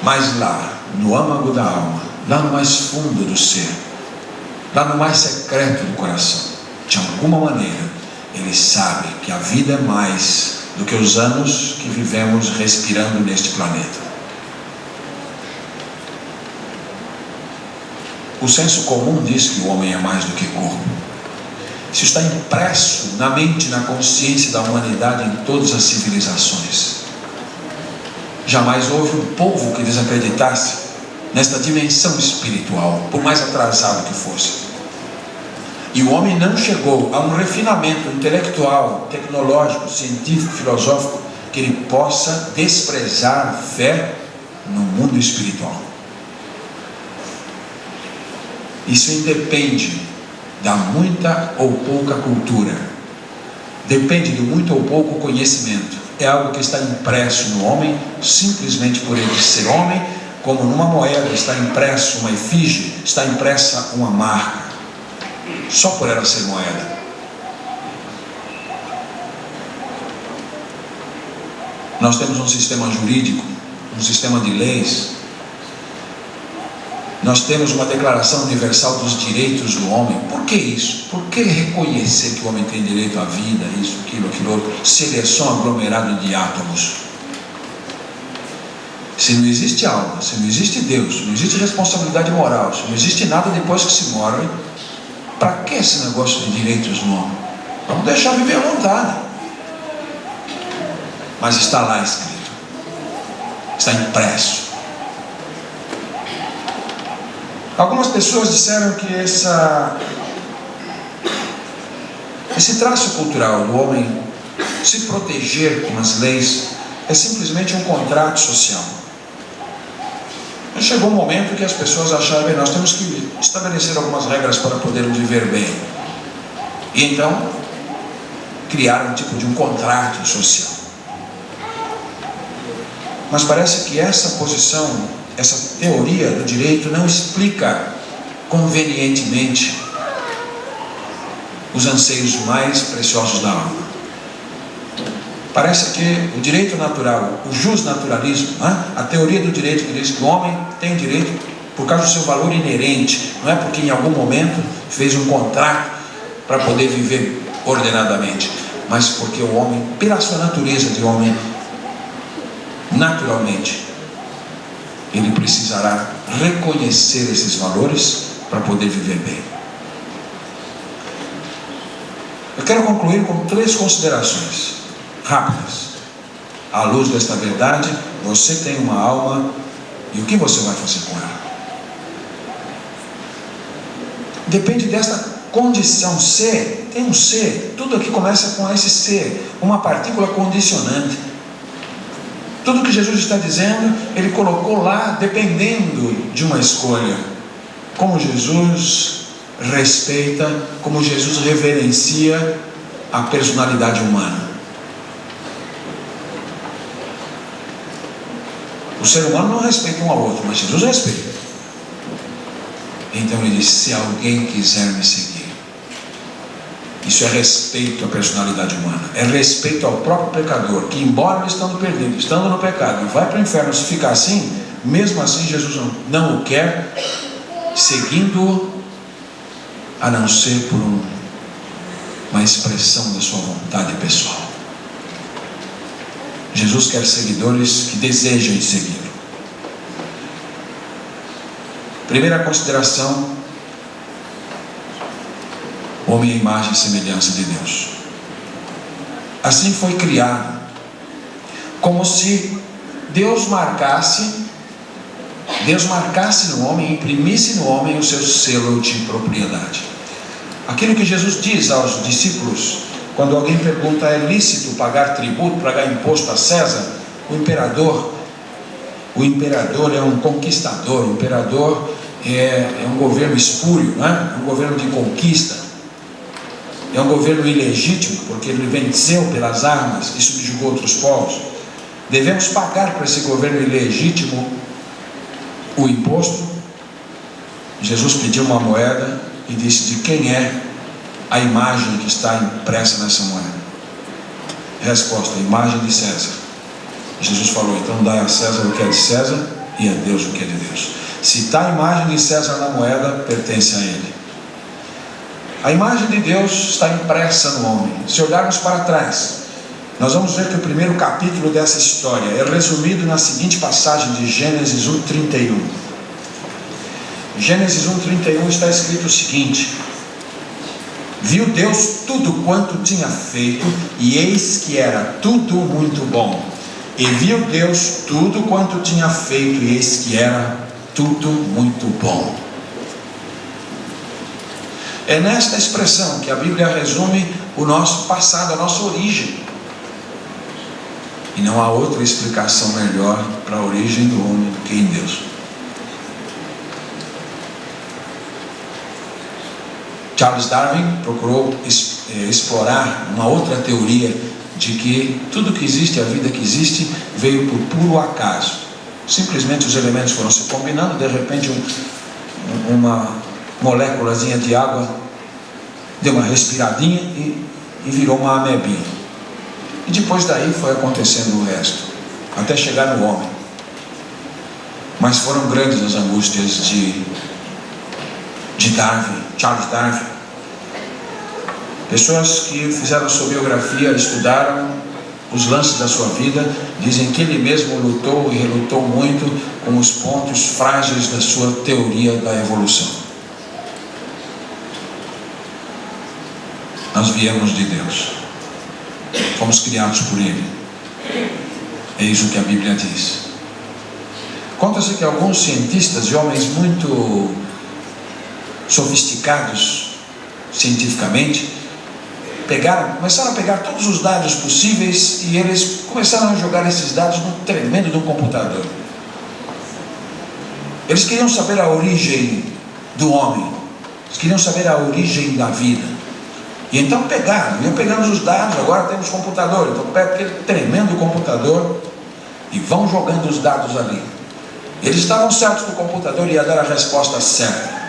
Mas lá no âmago da alma, lá no mais fundo do ser, lá no mais secreto do coração, de alguma maneira ele sabe que a vida é mais do que os anos que vivemos respirando neste planeta. O senso comum diz que o homem é mais do que corpo. Isso está impresso na mente e na consciência da humanidade em todas as civilizações. Jamais houve um povo que desacreditasse nesta dimensão espiritual, por mais atrasado que fosse. E o homem não chegou a um refinamento intelectual, tecnológico, científico, filosófico, que ele possa desprezar a fé no mundo espiritual. Isso independe da muita ou pouca cultura, depende do muito ou pouco conhecimento. É algo que está impresso no homem, simplesmente por ele ser homem, como numa moeda está impresso uma efígie, está impressa uma marca, só por ela ser moeda. Nós temos um sistema jurídico, um sistema de leis. Nós temos uma declaração universal dos direitos do homem. Por que isso? Por que reconhecer que o homem tem direito à vida, isso, aquilo outro, se ele é só um aglomerado de átomos? Se não existe alma, se não existe Deus, se não existe responsabilidade moral, se não existe nada depois que se morre, para que esse negócio de direitos no homem? Vamos deixar viver à vontade. Mas está lá escrito, está impresso. Algumas pessoas disseram que esse traço cultural do homem se proteger com as leis é simplesmente um contrato social. Mas chegou um momento que as pessoas acharam: bem, nós temos que estabelecer algumas regras para podermos viver bem. E então criaram um tipo de um contrato social. Mas parece que essa posição, essa teoria do direito não explica convenientemente os anseios mais preciosos da alma. Parece que o direito natural, o justnaturalismo, a teoria do direito que diz que o homem tem direito por causa do seu valor inerente, não é porque em algum momento fez um contrato para poder viver ordenadamente, mas porque o homem, pela sua natureza de homem, naturalmente, ele precisará reconhecer esses valores para poder viver bem. Eu quero concluir com 3 considerações rápidas. À luz desta verdade, você tem uma alma, e o que você vai fazer com ela? Depende desta condição. Ser, tem um ser, tudo aqui começa com esse ser, uma partícula condicionante. Tudo que Jesus está dizendo, Ele colocou lá dependendo de uma escolha. Como Jesus respeita, como Jesus reverencia a personalidade humana. O ser humano não respeita um ao outro, mas Jesus respeita. Então Ele diz: se alguém quiser me seguir, e Isso é respeito à personalidade humana, é respeito ao próprio pecador, que embora ele estando perdido, estando no pecado, vai para o inferno. Se ficar assim, mesmo assim Jesus não o quer, seguindo-o, a não ser por uma expressão da sua vontade pessoal. Jesus quer seguidores que desejem segui-lo. Primeira consideração: o homem é a imagem e semelhança de Deus. Assim foi criado, como se Deus marcasse no homem, imprimisse no homem o seu selo de propriedade. Aquilo que Jesus diz aos discípulos, quando alguém pergunta: é lícito pagar tributo, pagar imposto a César? O imperador é um conquistador. O imperador é um governo espúrio, não é? É um governo de conquista, é um governo ilegítimo, porque ele venceu pelas armas e subjugou outros povos. Devemos pagar para esse governo ilegítimo o imposto. Jesus pediu uma moeda e disse: de quem é a imagem que está impressa nessa moeda? Resposta: a imagem de César. Jesus falou: então dai a César o que é de César e a Deus o que é de Deus. Se está a imagem de César na moeda, pertence a ele. A imagem de Deus está impressa no homem. Se olharmos para trás, nós vamos ver que o primeiro capítulo dessa história é resumido na seguinte passagem de Gênesis 1:31. Gênesis 1:31 está escrito o seguinte: viu Deus tudo quanto tinha feito, e eis que era tudo muito bom. E viu Deus tudo quanto tinha feito, e eis que era tudo muito bom. É nesta expressão que a Bíblia resume o nosso passado, a nossa origem. E não há outra explicação melhor para a origem do homem do que em Deus. Charles Darwin procurou explorar uma outra teoria de que tudo que existe, a vida que existe, veio por puro acaso. Simplesmente os elementos foram se combinando, de repente uma moléculazinha de água deu uma respiradinha e virou uma amebinha. E depois daí foi acontecendo o resto, até chegar no homem. Mas foram grandes as angústias de Darwin, Charles Darwin. Pessoas que fizeram a sua biografia, estudaram os lances da sua vida, dizem que ele mesmo lutou e relutou muito com os pontos frágeis da sua teoria da evolução. Nós viemos de Deus, fomos criados por Ele. É isso que a Bíblia diz. Conta-se que alguns cientistas e homens muito sofisticados cientificamente começaram a pegar todos os dados possíveis e eles começaram a jogar esses dados num tremendo de um computador. Eles queriam saber a origem do homem, eles queriam saber a origem da vida. E então iam pegando os dados. Agora temos computador, então pega aquele tremendo computador e vão jogando os dados ali. Eles estavam certos que o computador ia dar a resposta certa.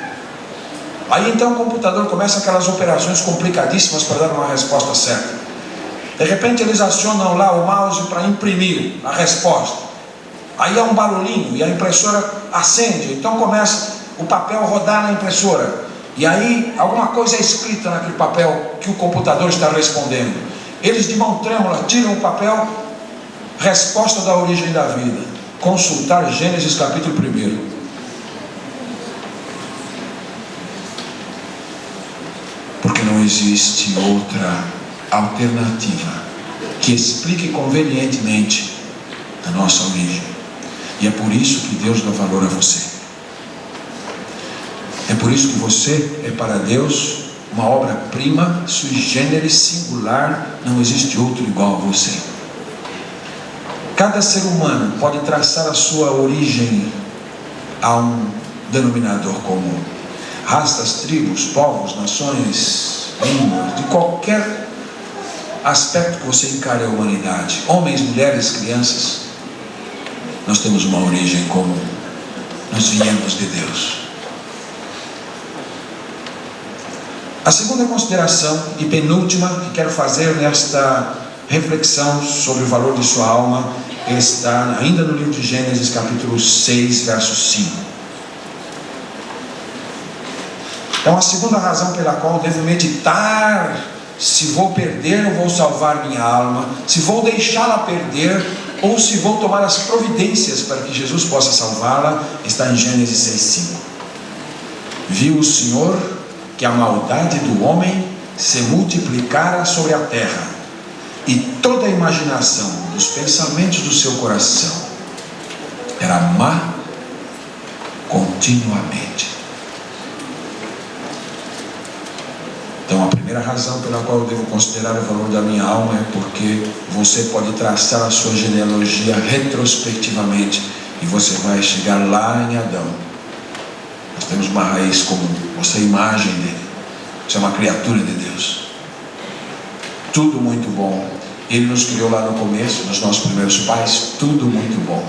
Aí então o computador começa aquelas operações complicadíssimas para dar uma resposta certa. De repente eles acionam lá o mouse para imprimir a resposta. Aí há um barulhinho e a impressora acende. Então começa o papel a rodar na impressora. E aí alguma coisa é escrita naquele papel que o computador está respondendo. Eles de mão trêmula tiram o papel. Resposta da origem da vida. Consultar Gênesis capítulo 1. Porque não existe outra alternativa que explique convenientemente a nossa origem. E é por isso que Deus dá valor a você. É por isso que você é para Deus uma obra-prima, sui generis, singular. Não existe outro igual a você. Cada ser humano pode traçar a sua origem a um denominador comum. Rastas, tribos, povos, nações, línguas, de qualquer aspecto que você encare a humanidade, homens, mulheres, crianças, nós temos uma origem comum. Nós viemos de Deus. A segunda consideração e penúltima que quero fazer nesta reflexão sobre o valor de sua alma está ainda no livro de Gênesis, capítulo 6, verso 5. Então, a segunda razão pela qual devo meditar se vou perder ou vou salvar minha alma, se vou deixá-la perder ou se vou tomar as providências para que Jesus possa salvá-la, está em Gênesis 6:5. Viu o Senhor que a maldade do homem se multiplicara sobre a terra, e toda a imaginação dos pensamentos do seu coração era má continuamente. Então, a primeira razão pela qual eu devo considerar o valor da minha alma é porque você pode traçar a sua genealogia retrospectivamente e você vai chegar lá em Adão. Nós temos uma raiz comum, você é a imagem dele, você é uma criatura de Deus. Tudo muito bom. Ele nos criou lá no começo, nos nossos primeiros pais, tudo muito bom.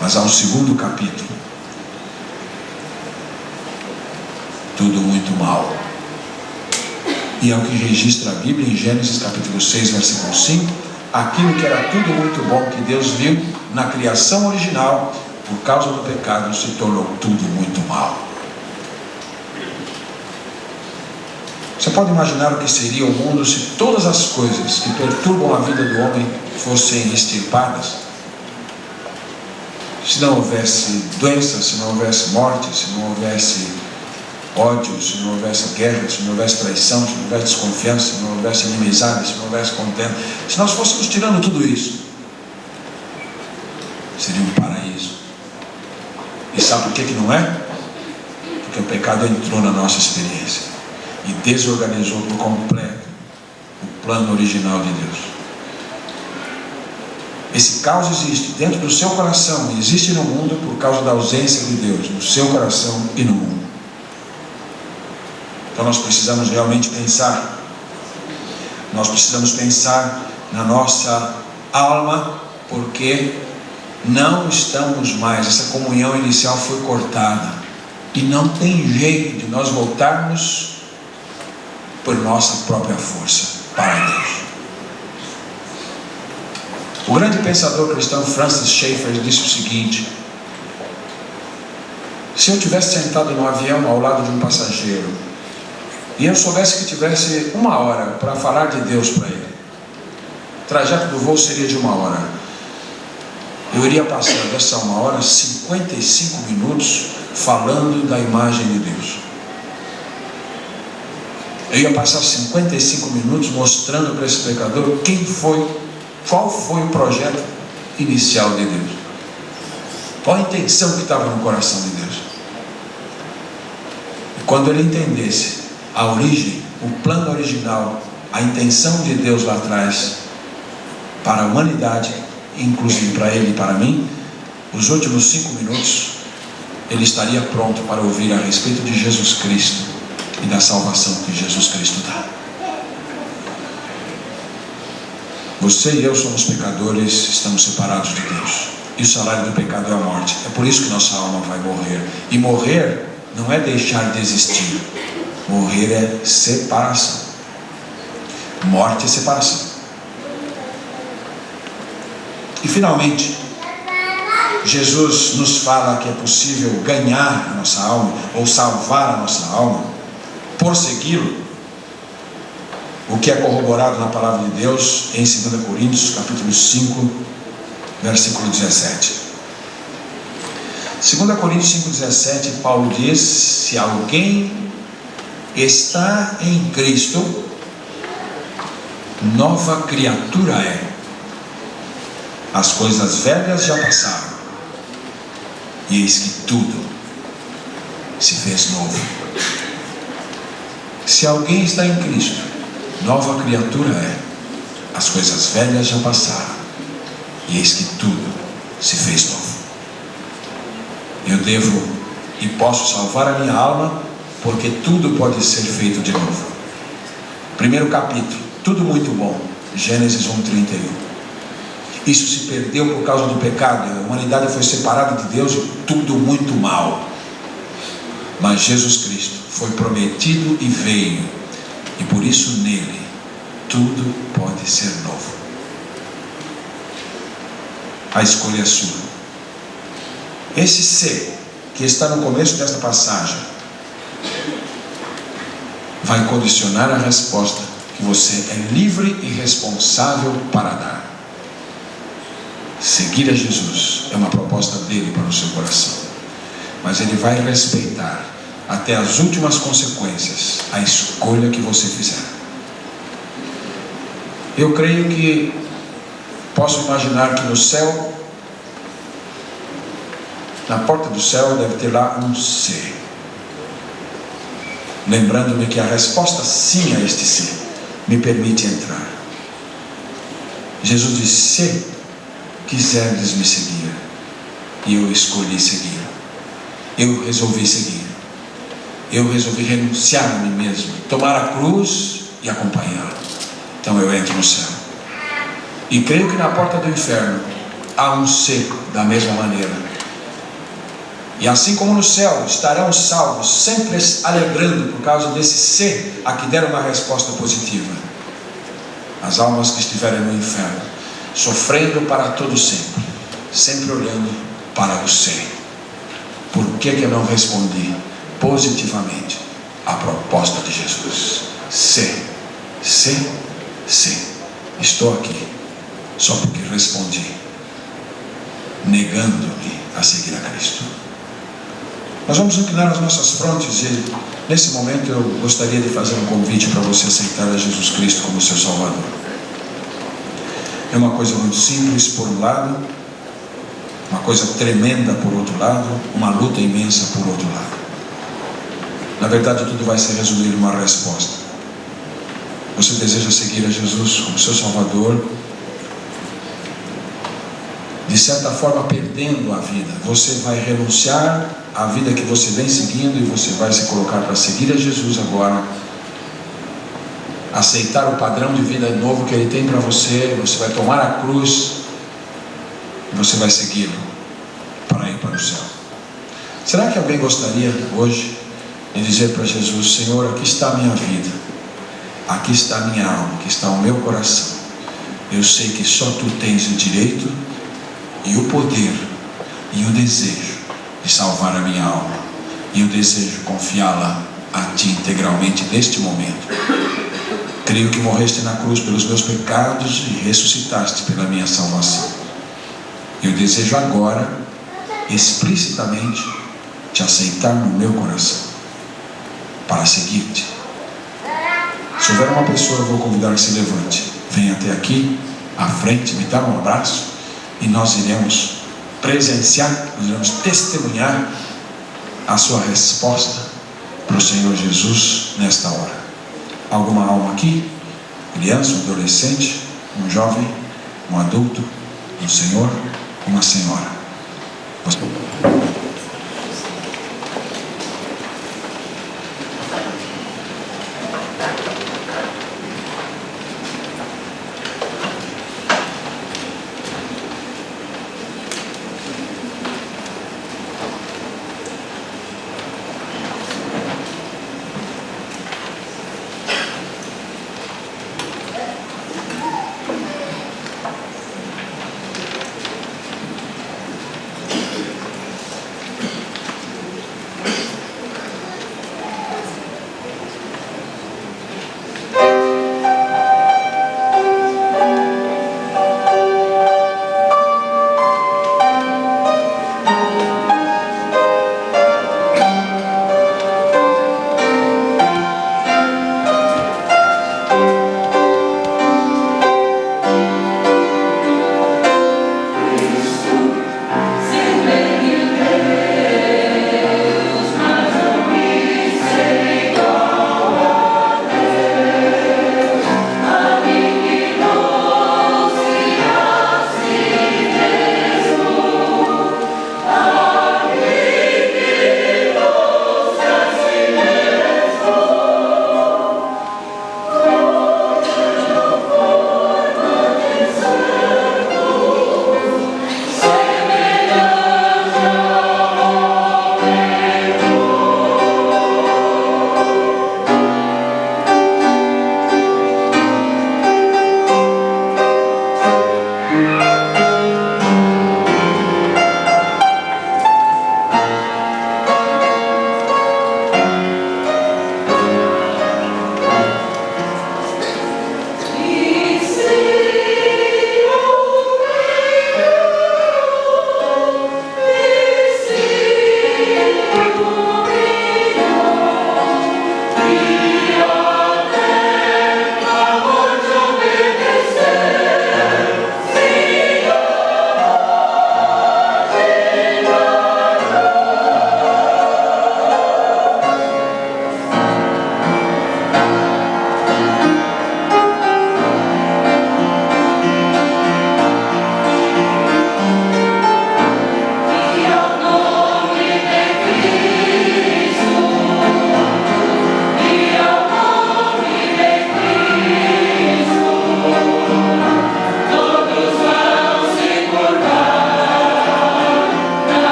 Mas há um segundo capítulo, tudo muito mal. E é o que registra a Bíblia em Gênesis capítulo 6, versículo 5. Aquilo que era tudo muito bom que Deus viu na criação original, por causa do pecado, se tornou tudo muito mal. Você pode imaginar o que seria o mundo se todas as coisas que perturbam a vida do homem fossem extirpadas? Se não houvesse doença, se não houvesse morte, se não houvesse ódio, se não houvesse guerra, se não houvesse traição, se não houvesse desconfiança, se não houvesse inimizade, se não houvesse contenda, se nós fôssemos tirando tudo isso, seria um paraíso. E sabe por que não é? Porque o pecado entrou na nossa experiência e desorganizou por completo o plano original de Deus. Esse caos existe dentro do seu coração e existe no mundo por causa da ausência de Deus no seu coração e no mundo. Então nós precisamos realmente pensar. Nós precisamos pensar na nossa alma, porque não estamos mais, essa comunhão inicial foi cortada e não tem jeito de nós voltarmos por nossa própria força para Deus. O grande pensador cristão Francis Schaeffer disse o seguinte: se eu tivesse sentado no avião ao lado de um passageiro e eu soubesse que tivesse 1 hora para falar de Deus para ele, o trajeto do voo seria de 1 hora, eu iria passar dessa 1 hora 55 minutos falando da imagem de Deus. Eu ia passar 55 minutos mostrando para esse pecador qual foi o projeto inicial de Deus, qual a intenção que estava no coração de Deus. E quando ele entendesse a origem, o plano original, a intenção de Deus lá atrás para a humanidade, inclusive para ele e para mim, os últimos 5 minutos ele estaria pronto para ouvir a respeito de Jesus Cristo e da salvação que Jesus Cristo dá. Você e eu somos pecadores, estamos separados de Deus, e o salário do pecado é a morte. É por isso que nossa alma vai morrer. E morrer não é deixar de existir, morrer é separação. Morte é separação. E finalmente, Jesus nos fala que é possível ganhar a nossa alma, ou salvar a nossa alma, por segui-lo, o que é corroborado na palavra de Deus em 2 Coríntios capítulo 5, versículo 17. 2 Coríntios 5,17, Paulo diz: se alguém está em Cristo, nova criatura é. As coisas velhas já passaram, e eis que tudo se fez novo. Se alguém está em Cristo, nova criatura é. As coisas velhas já passaram, e eis que tudo se fez novo. Eu devo e posso salvar a minha alma, porque tudo pode ser feito de novo. Primeiro capítulo, tudo muito bom, Gênesis 1:31. Isso se perdeu por causa do pecado, a humanidade foi separada de Deus e tudo muito mal. Mas Jesus Cristo foi prometido e veio, e por isso nele tudo pode ser novo. A escolha é sua. Esse ser que está no começo desta passagem vai condicionar a resposta que você é livre e responsável para dar. Seguir a Jesus é uma proposta dele para o seu coração, mas ele vai respeitar até as últimas consequências a escolha que você fizer. Eu creio que posso imaginar que no céu, na porta do céu, deve ter lá um ser, lembrando-me que a resposta sim a este ser me permite entrar. Jesus disse: se quiserdes me seguir, e eu escolhi seguir, eu resolvi seguir, eu resolvi renunciar a mim mesmo, tomar a cruz e acompanhá-lo. Então eu entro no céu, e creio que na porta do inferno há um ser da mesma maneira. E assim como no céu estarão salvos, sempre alegrando por causa desse ser a que deram uma resposta positiva, as almas que estiverem no inferno, sofrendo para todo sempre, sempre olhando para o ser. Por que eu não respondi positivamente à proposta de Jesus? Estou aqui só porque respondi, negando-me a seguir a Cristo. Nós vamos inclinar as nossas frontes e nesse momento eu gostaria de fazer um convite para você aceitar a Jesus Cristo como seu Salvador. É uma coisa muito simples por um lado, uma coisa tremenda por outro lado, uma luta imensa por outro lado. Na verdade, tudo vai se resumir em uma resposta. Você deseja seguir a Jesus como seu Salvador, de certa forma perdendo a vida. Você vai renunciar à vida que você vem seguindo e você vai se colocar para seguir a Jesus agora, aceitar o padrão de vida novo que Ele tem para você. Você vai tomar a cruz e você vai segui-lo para ir para o céu. Será que alguém gostaria hoje de dizer para Jesus: Senhor, aqui está a minha vida, aqui está a minha alma, aqui está o meu coração. Eu sei que só Tu tens o direito e o poder e o desejo de salvar a minha alma, e eu desejo confiá-la a Ti integralmente neste momento. Creio que morreste na cruz pelos meus pecados e ressuscitaste pela minha salvação. Eu desejo agora, explicitamente, Te aceitar no meu coração, para seguir-Te. Se houver uma pessoa, eu vou convidar que se levante, venha até aqui, à frente, me dá um abraço, e nós iremos presenciar, nós iremos testemunhar a sua resposta para o Senhor Jesus nesta hora. Alguma alma aqui? Criança, um adolescente, um jovem, um adulto, um senhor, uma senhora.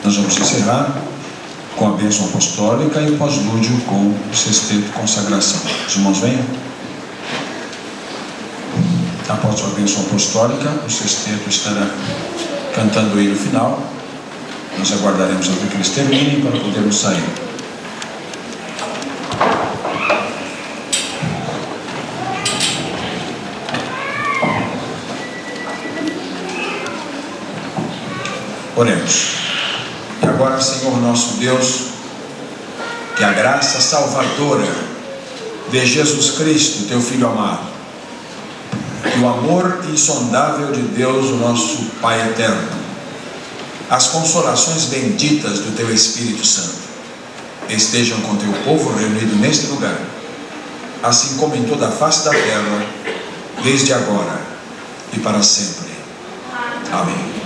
Nós vamos encerrar com a bênção apostólica e o pós-lúdio com o sexteto de consagração. Os irmãos venham. Após a bênção apostólica, o sexteto estará cantando o hino final. Nós aguardaremos até que eles terminem para podermos sair. Oremos. E agora, Senhor nosso Deus, que a graça salvadora de Jesus Cristo, teu Filho amado, e o amor insondável de Deus, o nosso Pai eterno, as consolações benditas do teu Espírito Santo, estejam com teu povo reunido neste lugar, assim como em toda a face da terra, desde agora e para sempre. Amém.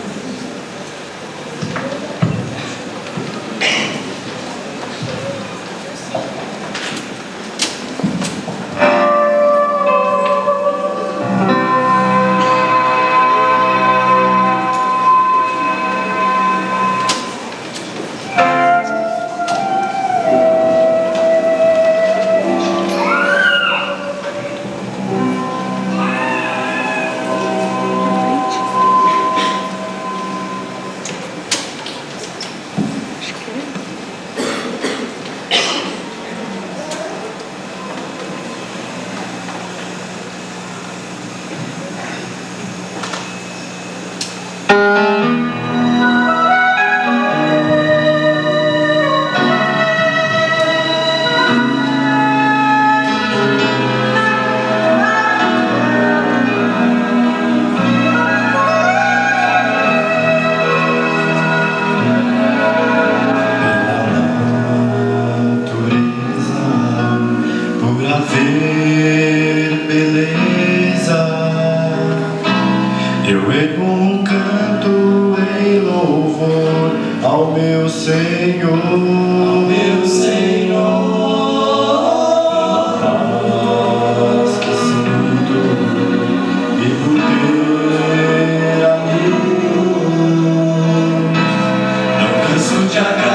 Te agradecer.